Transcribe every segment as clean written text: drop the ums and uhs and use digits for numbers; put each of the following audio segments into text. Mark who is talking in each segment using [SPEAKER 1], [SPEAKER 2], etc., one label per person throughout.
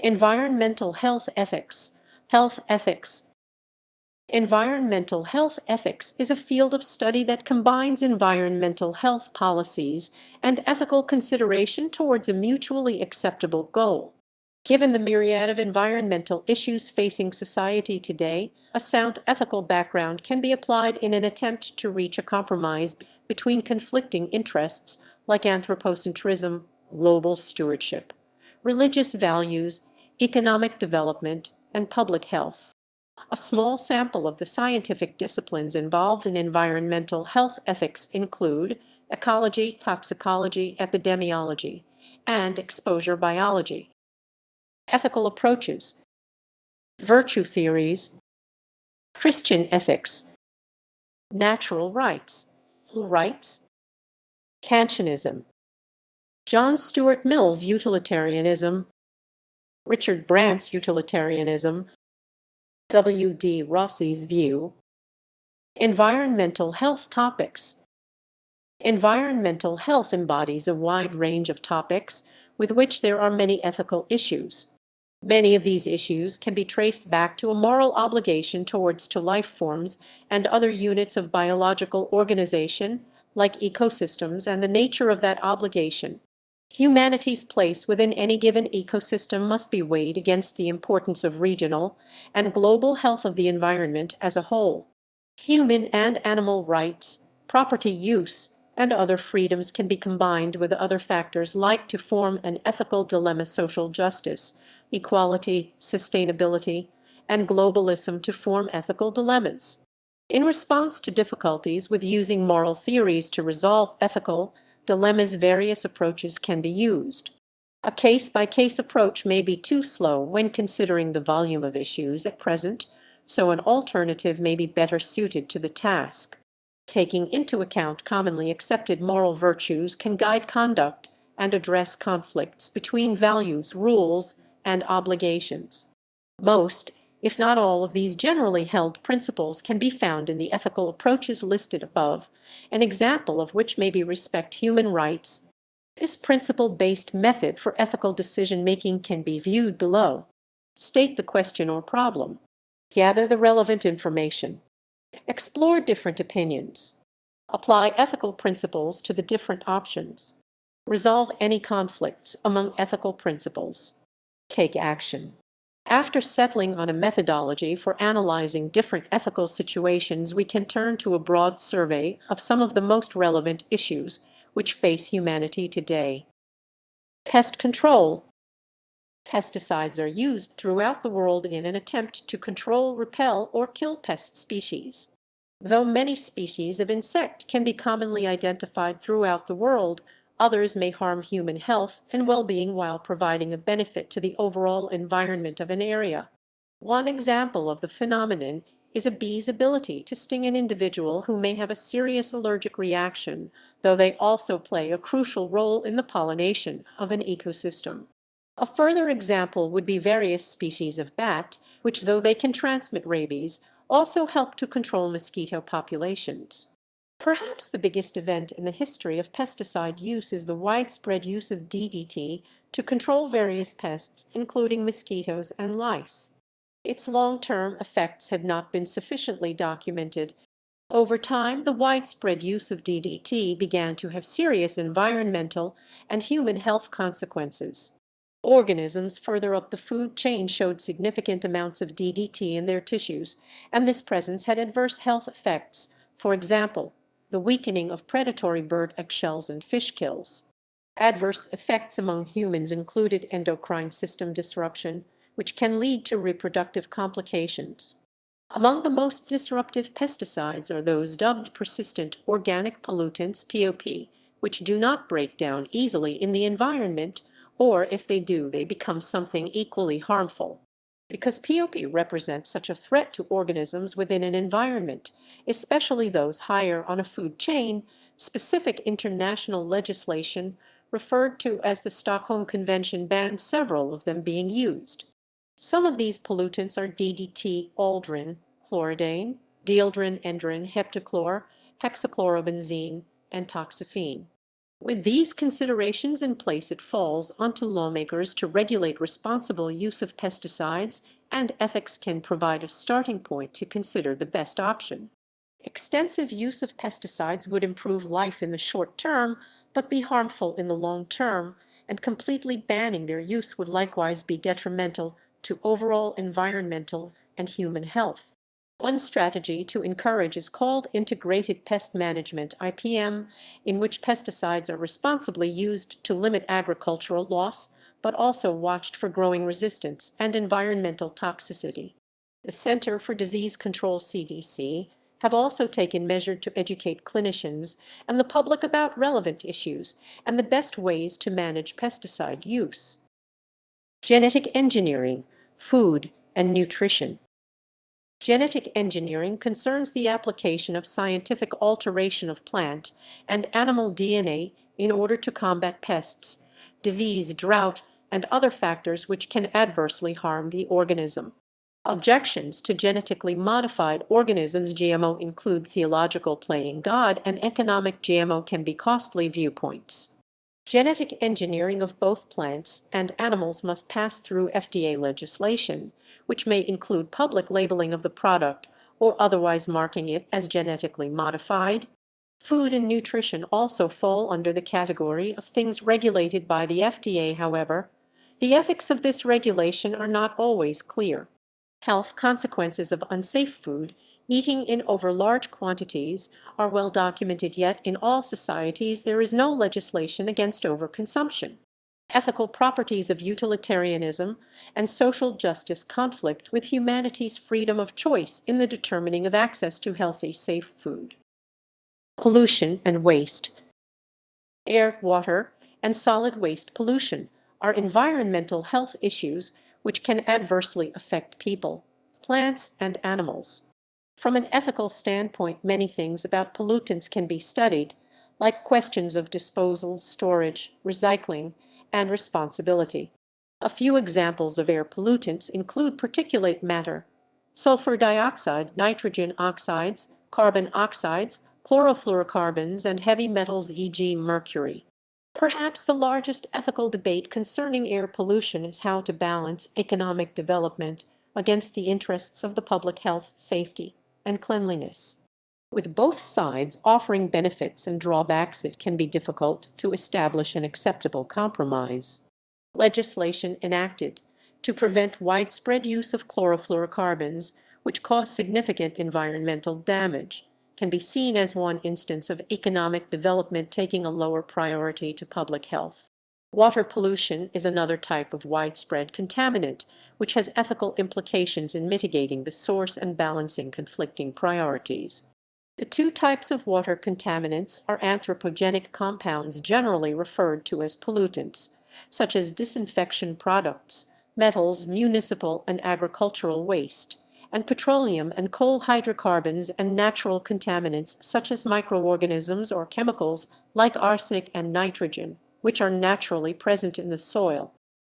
[SPEAKER 1] Environmental health ethics. Health ethics. Environmental health ethics is a field of study that combines environmental health policies and ethical consideration towards a mutually acceptable goal. Given the myriad of environmental issues facing society today, a sound ethical background can be applied in an attempt to reach a compromise between conflicting interests like anthropocentrism, global stewardship, religious values, economic development, and public health. A small sample of the scientific disciplines involved in environmental health ethics include ecology, toxicology, epidemiology, and exposure biology. Ethical approaches, virtue theories, Christian ethics, natural rights, Kantianism, John Stuart Mill's Utilitarianism, Richard Brandt's Utilitarianism, W.D. Rossi's view. Environmental health topics. Environmental health embodies a wide range of topics with which there are many ethical issues. Many of these issues can be traced back to a moral obligation to life forms and other units of biological organization, like ecosystems, and the nature of that obligation. Humanity's place within any given ecosystem must be weighed against the importance of regional and global health of the environment as a whole. Human and animal rights, property use, and other freedoms can be combined with other factors like to form an ethical dilemma: social justice, equality, sustainability, and globalism to form ethical dilemmas. In response to difficulties with using moral theories to resolve ethical dilemmas, various approaches can be used. A case-by-case approach may be too slow when considering the volume of issues at present, so an alternative may be better suited to the task. Taking into account commonly accepted moral virtues can guide conduct and address conflicts between values, rules, and obligations. Most, if not all, of these generally held principles can be found in the ethical approaches listed above, an example of which may be respect human rights. This principle-based method for ethical decision-making can be viewed below. State the question or problem. Gather the relevant information. Explore different opinions. Apply ethical principles to the different options. Resolve any conflicts among ethical principles. Take action. After settling on a methodology for analyzing different ethical situations, we can turn to a broad survey of some of the most relevant issues which face humanity today. Pest control. Pesticides are used throughout the world in an attempt to control, repel, or kill pest species. Though many species of insect can be commonly identified throughout the world, others may harm human health and well-being while providing a benefit to the overall environment of an area. One example of the phenomenon is a bee's ability to sting an individual who may have a serious allergic reaction, though they also play a crucial role in the pollination of an ecosystem. A further example would be various species of bat, which, though they can transmit rabies, also help to control mosquito populations. Perhaps the biggest event in the history of pesticide use is the widespread use of DDT to control various pests, including mosquitoes and lice. Its long-term effects had not been sufficiently documented. Over time, the widespread use of DDT began to have serious environmental and human health consequences. Organisms further up the food chain showed significant amounts of DDT in their tissues, and this presence had adverse health effects. For example, the weakening of predatory bird eggshells and fish kills. Adverse effects among humans included endocrine system disruption, which can lead to reproductive complications. Among the most disruptive pesticides are those dubbed persistent organic pollutants (POP), which do not break down easily in the environment, or if they do, they become something equally harmful. Because POP represents such a threat to organisms within an environment, especially those higher on a food chain, specific international legislation, referred to as the Stockholm Convention, bans several of them being used. Some of these pollutants are DDT, aldrin, chloridane, dieldrin, endrin, heptachlor, hexachlorobenzene, and toxaphene. With these considerations in place, it falls onto lawmakers to regulate responsible use of pesticides, and ethics can provide a starting point to consider the best option. Extensive use of pesticides would improve life in the short term, but be harmful in the long term, and completely banning their use would likewise be detrimental to overall environmental and human health. One strategy to encourage is called integrated pest management (IPM), in which pesticides are responsibly used to limit agricultural loss, but also watched for growing resistance and environmental toxicity. The Center for Disease Control (CDC) have also taken measures to educate clinicians and the public about relevant issues and the best ways to manage pesticide use. Genetic engineering, food, and nutrition. Genetic engineering concerns the application of scientific alteration of plant and animal DNA in order to combat pests, disease, drought, and other factors which can adversely harm the organism. Objections to genetically modified organisms (GMO) include theological playing God and economic GMO can be costly viewpoints. Genetic engineering of both plants and animals must pass through FDA legislation, which may include public labeling of the product or otherwise marking it as genetically modified. Food and nutrition also fall under the category of things regulated by the FDA. However, the ethics of this regulation are not always clear. Health consequences of unsafe food, eating in over large quantities, are well documented, yet in all societies there is no legislation against overconsumption. Ethical properties of utilitarianism and social justice conflict with humanity's freedom of choice in the determining of access to healthy, safe food. Pollution and waste. Air, water, and solid waste pollution are environmental health issues which can adversely affect people, plants, and animals. From an ethical standpoint, many things about pollutants can be studied, like questions of disposal, storage, recycling, and responsibility. A few examples of air pollutants include particulate matter, sulfur dioxide, nitrogen oxides, carbon oxides, chlorofluorocarbons, and heavy metals e.g. mercury. Perhaps the largest ethical debate concerning air pollution is how to balance economic development against the interests of the public health, safety, and cleanliness. With both sides offering benefits and drawbacks, it can be difficult to establish an acceptable compromise. Legislation enacted to prevent widespread use of chlorofluorocarbons, which cause significant environmental damage, can be seen as one instance of economic development taking a lower priority to public health. Water pollution is another type of widespread contaminant, which has ethical implications in mitigating the source and balancing conflicting priorities. The two types of water contaminants are anthropogenic compounds, generally referred to as pollutants, such as disinfection products, metals, municipal and agricultural waste, and petroleum and coal hydrocarbons, and natural contaminants such as microorganisms or chemicals like arsenic and nitrogen, which are naturally present in the soil.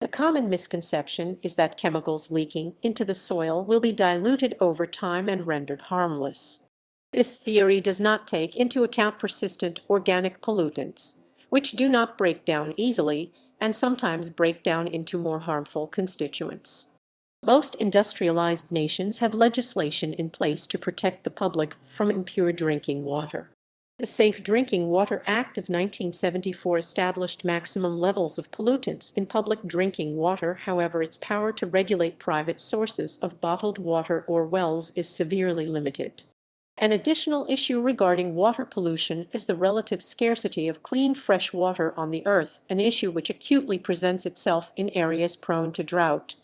[SPEAKER 1] The common misconception is that chemicals leaking into the soil will be diluted over time and rendered harmless. This theory does not take into account persistent organic pollutants, which do not break down easily and sometimes break down into more harmful constituents. Most industrialized nations have legislation in place to protect the public from impure drinking water. The Safe Drinking Water Act of 1974 established maximum levels of pollutants in public drinking water. However, its power to regulate private sources of bottled water or wells is severely limited. An additional issue regarding water pollution is the relative scarcity of clean fresh water on the earth, an issue which acutely presents itself in areas prone to drought.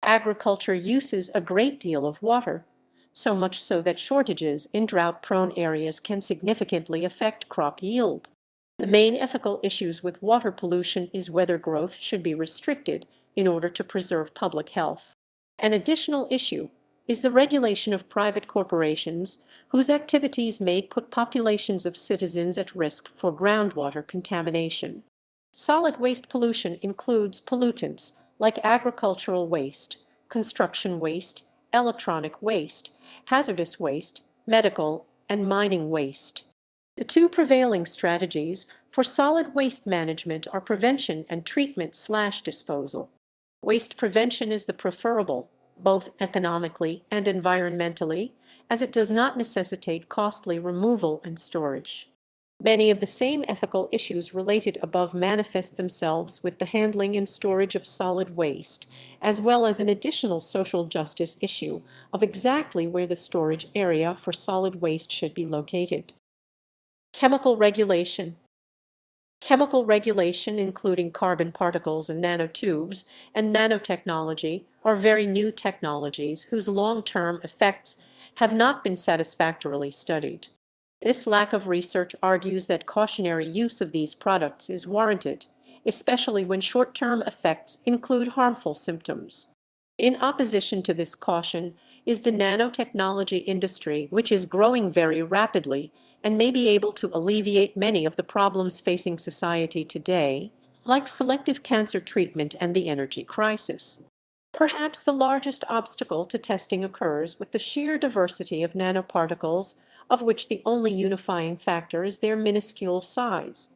[SPEAKER 1] Agriculture uses a great deal of water, so much so that shortages in drought-prone areas can significantly affect crop yield. The main ethical issues with water pollution is whether growth should be restricted in order to preserve public health. An additional issue is the regulation of private corporations whose activities may put populations of citizens at risk for groundwater contamination. Solid waste pollution includes pollutants like agricultural waste, construction waste, electronic waste, hazardous waste, medical, and mining waste. The two prevailing strategies for solid waste management are prevention and treatment/disposal. Waste prevention is the preferable, both economically and environmentally, as it does not necessitate costly removal and storage. Many of the same ethical issues related above manifest themselves with the handling and storage of solid waste, as well as an additional social justice issue of exactly where the storage area for solid waste should be located. Chemical regulation. Chemical regulation, including carbon particles and nanotubes and nanotechnology, are very new technologies whose long-term effects have not been satisfactorily studied. This lack of research argues that cautionary use of these products is warranted, especially when short-term effects include harmful symptoms. In opposition to this caution is the nanotechnology industry, which is growing very rapidly and may be able to alleviate many of the problems facing society today, like selective cancer treatment and the energy crisis. Perhaps the largest obstacle to testing occurs with the sheer diversity of nanoparticles, of which the only unifying factor is their minuscule size.